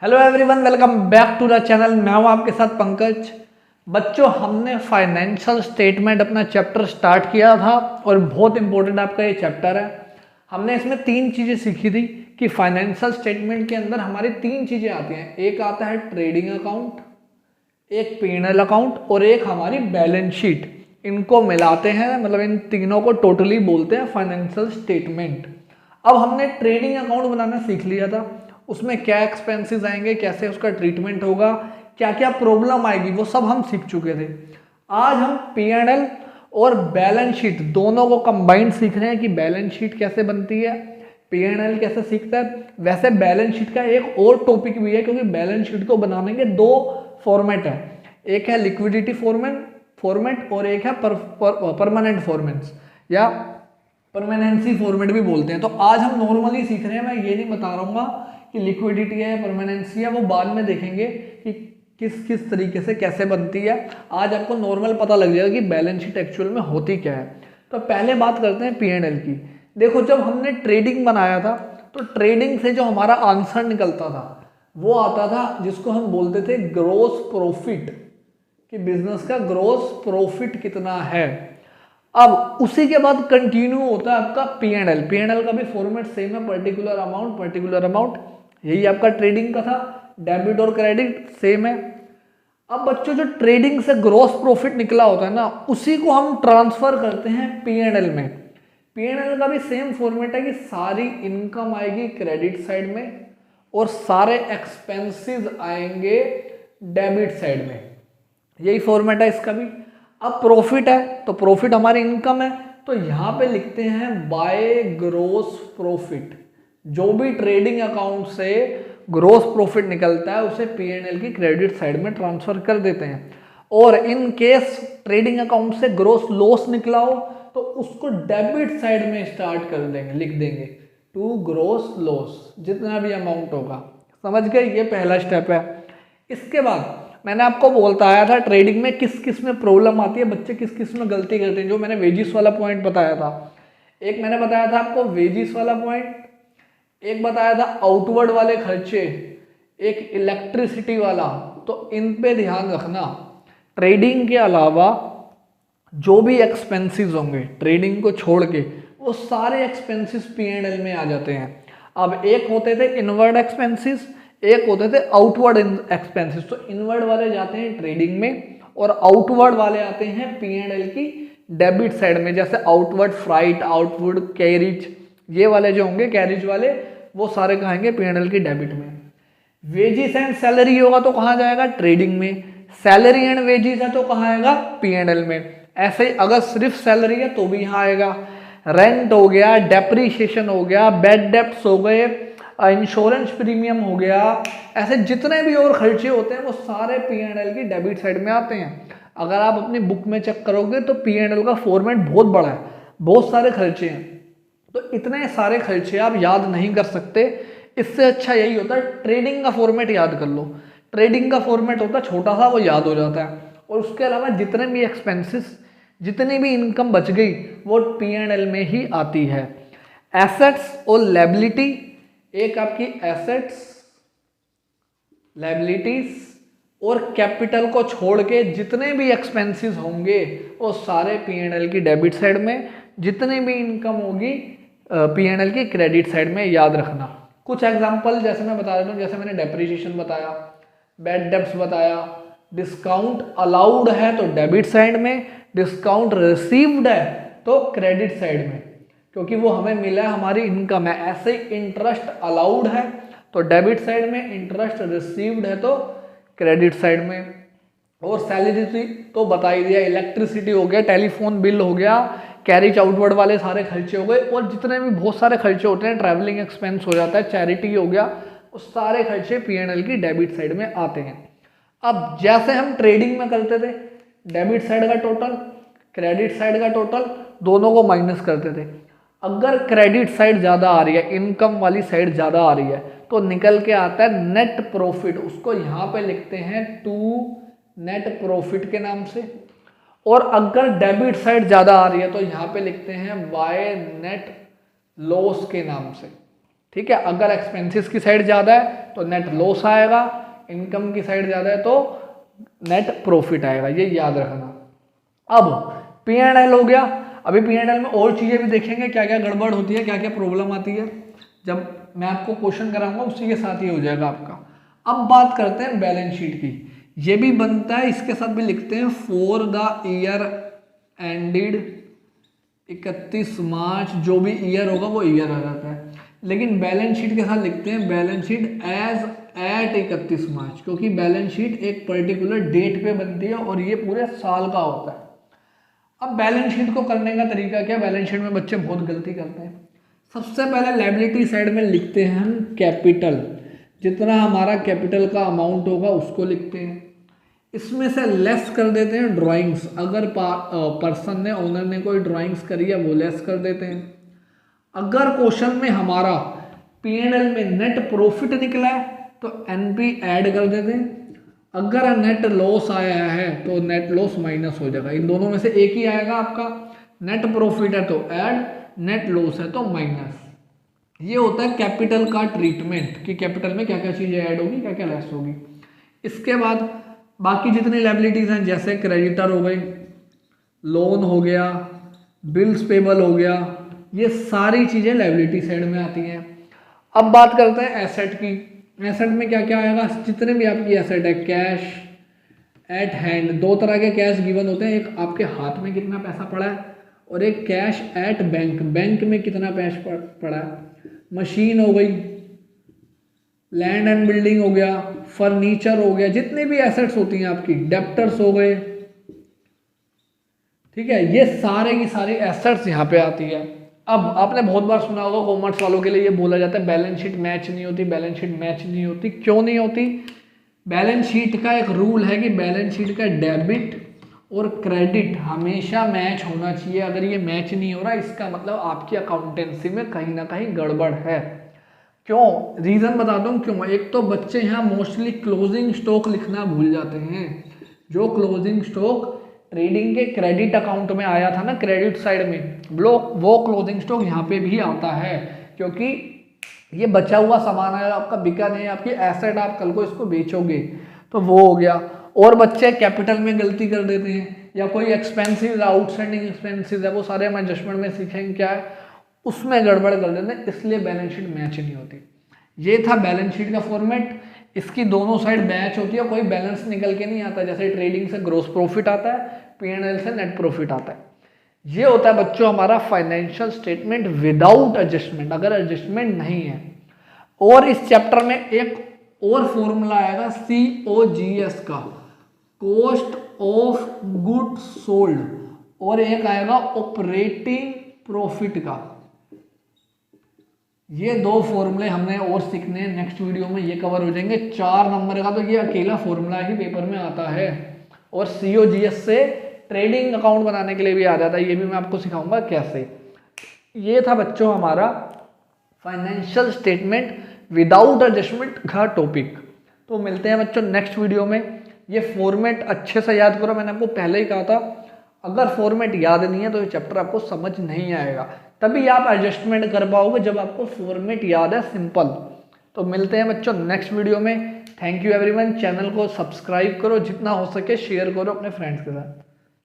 Hello everyone, welcome back to the channel. मैं हूं आपके साथ पंकज। बच्चों, हमने फाइनेंशियल स्टेटमेंट अपना चैप्टर स्टार्ट किया था और बहुत इंपॉर्टेंट आपका ये चैप्टर है। हमने इसमें तीन चीज़ें सीखी थी कि फाइनेंशियल स्टेटमेंट के अंदर हमारी तीन चीज़ें आती हैं। एक आता है ट्रेडिंग अकाउंट, एक P&L अकाउंट और एक हमारी बैलेंस शीट। इनको मिलाते हैं, मतलब इन तीनों को टोटली बोलते हैं फाइनेंशियल स्टेटमेंट। अब हमने ट्रेडिंग अकाउंट बनाना सीख लिया था, उसमें क्या एक्सपेंसेस आएंगे, कैसे उसका ट्रीटमेंट होगा, क्या क्या प्रॉब्लम आएगी, वो सब हम सीख चुके थे। आज हम P&L और बैलेंस शीट दोनों को कंबाइंड सीख रहे हैं कि बैलेंस शीट कैसे बनती है, P&L कैसे सीखता है। वैसे बैलेंस शीट का एक और टॉपिक भी है, क्योंकि बैलेंस शीट को बनाने के दो फॉर्मेट है। एक है लिक्विडिटी फॉर्मेट और एक है परमानेंट फॉर्मेट्स या परमानेंसी फॉर्मेट भी बोलते हैं। तो आज हम नॉर्मली सीख रहे हैं, मैं ये नहीं बता रहा कि लिक्विडिटी है परमानेंसी है, वो बाद में देखेंगे कि किस किस तरीके से कैसे बनती है। आज आपको नॉर्मल पता लग जाएगा कि बैलेंस शीट एक्चुअल में होती क्या है। तो पहले बात करते हैं P&L की। देखो, जब हमने ट्रेडिंग बनाया था तो ट्रेडिंग से जो हमारा आंसर निकलता था वो आता था जिसको हम बोलते थे ग्रोस प्रॉफिट, कि बिजनेस का ग्रोस प्रॉफिट कितना है। अब उसी के बाद कंटिन्यू होता है आपका P&L का भी फॉर्मेट सेम है, पर्टिकुलर अमाउंट। यही आपका ट्रेडिंग का था, डेबिट और क्रेडिट सेम है। अब बच्चों, जो ट्रेडिंग से ग्रॉस प्रॉफिट निकला होता है ना, उसी को हम ट्रांसफर करते हैं P&L में। P&L का भी सेम फॉर्मेट है कि सारी इनकम आएगी क्रेडिट साइड में और सारे एक्सपेंसेस आएंगे डेबिट साइड में। यही फॉर्मेट है इसका भी। अब प्रॉफिट है तो प्रॉफिट हमारी इनकम है, तो यहां पे लिखते हैं बाय ग्रोस प्रॉफिट। जो भी ट्रेडिंग अकाउंट से ग्रोस प्रॉफिट निकलता है उसे P&L की क्रेडिट साइड में ट्रांसफर कर देते हैं। और इन केस ट्रेडिंग अकाउंट से ग्रोस लॉस निकला हो तो उसको डेबिट साइड में स्टार्ट कर देंगे, लिख देंगे टू ग्रोस लॉस, जितना भी अमाउंट होगा। समझ गए? ये पहला स्टेप है। इसके बाद मैंने आपको बोलता आया था ट्रेडिंग में किस किस में प्रॉब्लम आती है, बच्चे किस किस में गलती करते हैं। जो मैंने वेजिस वाला पॉइंट बताया था, एक मैंने बताया था आपको वेजिस वाला पॉइंट, एक बताया था आउटवर्ड वाले खर्चे, एक इलेक्ट्रिसिटी वाला। तो इन पे ध्यान रखना। ट्रेडिंग के अलावा जो भी एक्सपेंसेस होंगे ट्रेडिंग को छोड़ के, वो सारे एक्सपेंसेस P&L में आ जाते हैं। अब एक होते थे इनवर्ड एक्सपेंसेस, एक होते थे आउटवर्ड एक्सपेंसेस। तो इनवर्ड वाले जाते हैं ट्रेडिंग में और आउटवर्ड वाले आते हैं P&L की डेबिट साइड में। जैसे आउटवर्ड फ्राइट, आउटवर्ड कैरिज, ये वाले जो होंगे कैरिज वाले, वो सारे कहेंगे P&L की डेबिट में। वेजिस एंड सैलरी होगा तो कहाँ जाएगा? ट्रेडिंग में। सैलरी एंड वेजिस है तो कहाँ आएगा? P&L में। ऐसे ही अगर सिर्फ सैलरी है तो भी यहाँ आएगा। रेंट हो गया, डेप्रीशिएशन हो गया, बैड डेप्ट्स हो गए, इंश्योरेंस प्रीमियम हो गया, ऐसे जितने भी और खर्चे होते हैं वो सारे P&L की डेबिट साइड में आते हैं। अगर आप अपनी बुक में चेक करोगे तो P&L का फॉर्मेट बहुत बड़ा है, बहुत सारे खर्चे हैं। तो इतने सारे खर्चे आप याद नहीं कर सकते। इससे अच्छा यही होता है ट्रेडिंग का फॉर्मेट याद कर लो। ट्रेडिंग का फॉर्मेट होता है छोटा सा, वो याद हो जाता है। और उसके अलावा जितने भी एक्सपेंसेस, जितनी भी इनकम बच गई, वो P&L में ही आती है। एसेट्स और लायबिलिटी, एक आपकी एसेट्स, लायबिलिटीज और कैपिटल को छोड़ के जितने भी एक्सपेंसेस होंगे वो सारे P&L की डेबिट साइड में, जितनी भी इनकम होगी P&L की क्रेडिट साइड में। याद रखना। कुछ एग्जांपल जैसे मैं बता देता हूँ, जैसे मैंने डेप्रीशिएशन बताया, बैड डेब्ट्स बताया, डिस्काउंट अलाउड है तो डेबिट साइड में, डिस्काउंट रिसीव्ड है तो क्रेडिट साइड में, क्योंकि वो हमें मिला है, हमारी इनकम है। ऐसे ही इंटरेस्ट अलाउड है तो डेबिट साइड में, इंटरेस्ट रिसीव्ड है तो क्रेडिट साइड में। और सैलरी तो बता ही दिया, इलेक्ट्रिसिटी हो गया, टेलीफोन बिल हो गया, कैरिज आउटवर्ड वाले सारे खर्चे हो गए, और जितने भी बहुत सारे खर्चे होते हैं, ट्रैवलिंग एक्सपेंस हो जाता है, चैरिटी हो गया, वो सारे खर्चे P&L की डेबिट साइड में आते हैं। अब जैसे हम ट्रेडिंग में करते थे, डेबिट साइड का टोटल, क्रेडिट साइड का टोटल, दोनों को माइनस करते थे। अगर क्रेडिट साइड ज़्यादा आ रही है, इनकम वाली साइड ज़्यादा आ रही है, तो निकल के आता है नेट प्रॉफिट। उसको यहाँ पे लिखते हैं टू नेट प्रॉफिट के नाम से। और अगर डेबिट साइड ज़्यादा आ रही है तो यहाँ पे लिखते हैं बाय नेट लॉस के नाम से। ठीक है। अगर एक्सपेंसेस की साइड ज़्यादा है तो नेट लॉस आएगा, इनकम की साइड ज़्यादा है तो नेट प्रॉफिट आएगा, ये याद रखना। अब P&L हो गया। अभी P&L में और चीज़ें भी देखेंगे, क्या क्या गड़बड़ होती है, क्या क्या प्रॉब्लम आती है, जब मैं आपको क्वेश्चन कराऊंगा उसी के साथ ही हो जाएगा आपका। अब बात करते हैं बैलेंस शीट की। ये भी बनता है, इसके साथ भी लिखते हैं फॉर द ईयर एंडेड 31 मार्च, जो भी ईयर होगा वो ईयर आ जाता है। लेकिन बैलेंस शीट के साथ लिखते हैं बैलेंस शीट एज एट 31 मार्च, क्योंकि बैलेंस शीट एक पर्टिकुलर डेट पे बनती है और ये पूरे साल का होता है। अब बैलेंस शीट को करने का तरीका क्या, बैलेंस शीट में बच्चे बहुत गलती करते हैं। सबसे पहले लायबिलिटी साइड में लिखते हैं हम कैपिटल, जितना हमारा कैपिटल का अमाउंट होगा उसको लिखते हैं। इसमें से लेस कर देते हैं ड्राइंग्स, अगर पर्सन ने, ओनर ने कोई ड्राइंग्स करी है वो लेस कर देते हैं। अगर क्वेश्चन में हमारा P&L में नेट प्रॉफिट निकला है तो NP ऐड कर देते हैं। अगर नेट लॉस आया है तो नेट लॉस माइनस हो जाएगा, इन दोनों में से एक ही आएगा आपका। नेट प्रॉफिट है तो ऐड, नेट लॉस है तो माइनस। ये होता है कैपिटल का ट्रीटमेंट कि कैपिटल में क्या क्या चीज़ें ऐड होगी, क्या क्या लेस होगी। इसके बाद बाकी जितनी लायबिलिटीज़ हैं, जैसे क्रेडिटर हो गई, लोन हो गया, बिल्स पेबल हो गया, ये सारी चीज़ें लायबिलिटी साइड में आती हैं। अब बात करते हैं एसेट की। एसेट में क्या क्या आएगा, जितने भी आपकी एसेट है, कैश एट हैंड, दो तरह के कैश गिवन होते हैं, एक आपके हाथ में कितना पैसा पड़ा है और एक कैश एट बैंक, बैंक में कितना पैसा पड़ा है। मशीन हो गई, लैंड एंड बिल्डिंग हो गया, फर्नीचर हो गया, जितनी भी एसेट्स होती हैं आपकी, डेप्टर्स हो गए, ठीक है, ये सारे की सारी एसेट्स यहाँ पे आती है। अब आपने बहुत बार सुना होगा कॉमर्स वालों के लिए ये बोला जाता है बैलेंस शीट मैच नहीं होती, बैलेंस शीट मैच नहीं होती। क्यों नहीं होती? बैलेंस शीट का एक रूल है कि बैलेंस शीट का डेबिट और क्रेडिट हमेशा मैच होना चाहिए। अगर ये मैच नहीं हो रहा इसका मतलब आपकी अकाउंटेंसी में कहीं ना कहीं गड़बड़ है। क्यों? रीज़न बता दूं क्यों। एक तो बच्चे यहाँ मोस्टली क्लोजिंग स्टॉक लिखना भूल जाते हैं। जो क्लोजिंग स्टॉक ट्रेडिंग के क्रेडिट अकाउंट में आया था ना, क्रेडिट साइड में, वो क्लोजिंग स्टॉक यहाँ पे भी आता है, क्योंकि ये बचा हुआ सामान है, आपका बिका नहीं है, आपकी एसेट, आप कल को इसको बेचोगे, तो वो हो गया। और बच्चे कैपिटल में गलती कर देते हैं, या कोई एक्सपेंसिव आउटस्टैंडिंग एक्सपेंसिव है, वो सारे हम एडजस्टमेंट में सीखेंगे क्या है, उसमें गड़बड़ कर देते हैं, इसलिए बैलेंस शीट मैच नहीं होती। ये था बैलेंस शीट का फॉर्मेट। इसकी दोनों साइड मैच होती है, कोई बैलेंस निकल के नहीं आता। जैसे ट्रेडिंग से ग्रॉस प्रॉफिट आता है, P&L से नेट प्रॉफिट आता है। ये होता है बच्चों हमारा फाइनेंशियल स्टेटमेंट विदाउट एडजस्टमेंट, अगर एडजस्टमेंट नहीं है। और इस चैप्टर में एक और फॉर्मूला आएगा COGS का, कॉस्ट ऑफ गुड सोल्ड, और एक आएगा ऑपरेटिंग प्रॉफिट का। ये दो फॉर्मूले हमने और सीखने हैं, नेक्स्ट वीडियो में ये कवर हो जाएंगे। 4 नंबर का तो ये अकेला फॉर्मूला ही पेपर में आता है, और COGS से ट्रेडिंग अकाउंट बनाने के लिए भी आ जाता है, ये भी मैं आपको सिखाऊंगा कैसे। ये था बच्चों हमारा फाइनेंशियल स्टेटमेंट विदाउट एडजस्टमेंट का टॉपिक। तो मिलते हैं बच्चों नेक्स्ट वीडियो में। ये फॉर्मेट अच्छे से याद करो, मैंने आपको पहले ही कहा था, अगर फॉर्मेट याद नहीं है तो ये चैप्टर आपको समझ नहीं आएगा। तभी आप एडजस्टमेंट कर पाओगे जब आपको फॉर्मेट याद है, सिंपल। तो मिलते हैं बच्चों नेक्स्ट वीडियो में। Thank you everyone. चैनल को सब्सक्राइब करो, जितना हो सके शेयर करो अपने फ्रेंड्स के साथ।